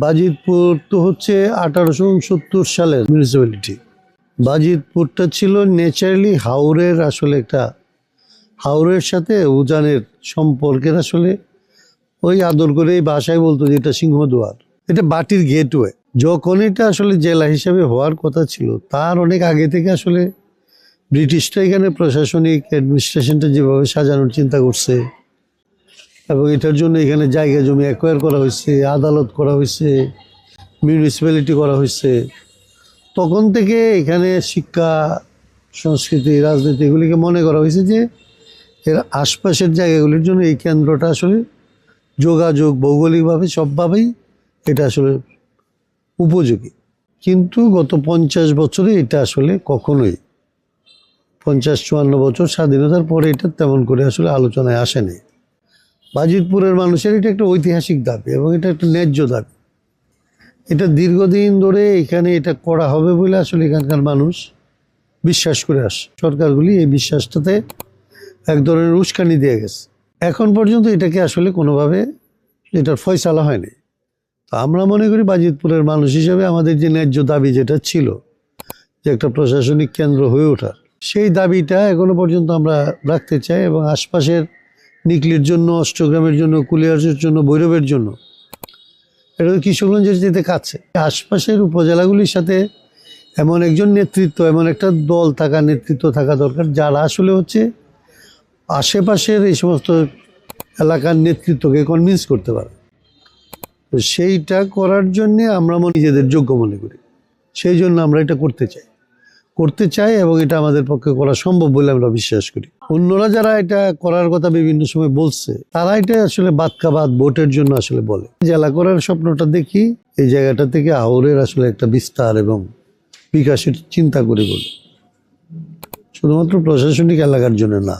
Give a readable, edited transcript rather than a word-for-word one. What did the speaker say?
বাজিতপুর তো হচ্ছে 1869 সালের মিউনিসিপ্যালিটি। বাজিতপুরটা ছিল ন্যাচারালি হাওরের আসলে একটা হাওরের সাথে উজানের সম্পর্কের আসলে ওই আদর করে এই ভাষায় বলতো যেটা সিংহদুয়ার। এটা বাটির গেটওয়ে। যখন এটা আসলে জেলা হিসাবে হওয়ার কথা ছিল তার অনেক আগে থেকে আসলে ব্রিটিশরা এখানে প্রশাসনিক অ্যাডমিনিস্ট্রেশনটা যেভাবে সাজানোর চিন্তা করছে এবং এটার জন্য এখানে জায়গা জমি অ্যাকোয়ার করা হয়েছে, আদালত করা হয়েছে, মিউনিসিপ্যালিটি করা হয়েছে, তখন থেকে এখানে শিক্ষা, সংস্কৃতি, রাজনীতি এগুলিকে মনে করা হয়েছে যে এর আশপাশের জায়গাগুলির জন্য এই কেন্দ্রটা আসলে যোগাযোগ ভৌগোলিকভাবে সবভাবেই এটা আসলে উপযোগী। কিন্তু গত 50 বছরে এটা আসলে কখনোই 50-54 বছর স্বাধীনতার পরে এটা তেমন করে আসলে আলোচনায় আসেনি। বাজিতপুরের মানুষের এটা একটা ঐতিহাসিক দাবি এবং এটা একটা ন্যায্য দাবি। এটা দীর্ঘদিন ধরে এখানে এটা করা হবে বলে আসলে এখানকার মানুষ বিশ্বাস করে আসে। সরকারগুলি এই বিশ্বাসটাতে এক ধরনের উস্কানি দিয়ে গেছে। এখন পর্যন্ত এটাকে আসলে কোনোভাবে এটার ফয়সালা হয়নি। তো আমরা মনে করি বাজিতপুরের মানুষ হিসেবে আমাদের যে ন্যায্য দাবি যেটা ছিল যে একটা প্রশাসনিক কেন্দ্র হয়ে ওঠার, সেই দাবিটা এখনো পর্যন্ত আমরা রাখতে চাই এবং আশপাশের নিকলির জন্য, অষ্টগ্রামের জন্য, কুলিয়ারচরের জন্য, ভৈরবের জন্য, এটা তো কিশোরগঞ্জের যেতে কাছে। আশপাশের উপজেলাগুলির সাথে এমন একজন নেতৃত্ব, এমন একটা দল থাকা, নেতৃত্ব থাকা দরকার যারা আসলে হচ্ছে আশেপাশের এই সমস্ত এলাকার নেতৃত্বকে কনভিন্স করতে পারে। তো সেইটা করার জন্যে আমরা নিজেদের যোগ্য মনে করি, সেই জন্য আমরা এটা করতে চাই এবং এটা আমাদের পক্ষে করা সম্ভব বলে আমরা বিশ্বাস করি। অন্যরা যারা এটা করার কথা বিভিন্ন সময় বলছে তারা এটা আসলে বাদ ভোটের জন্য আসলে বলে। জেলা করার স্বপ্নটা দেখি এই জায়গাটা থেকে হাওরের আসলে একটা বিস্তার এবং বিকাশের চিন্তা করে বলে, শুধুমাত্র প্রশাসনিক এলাকার জন্য না।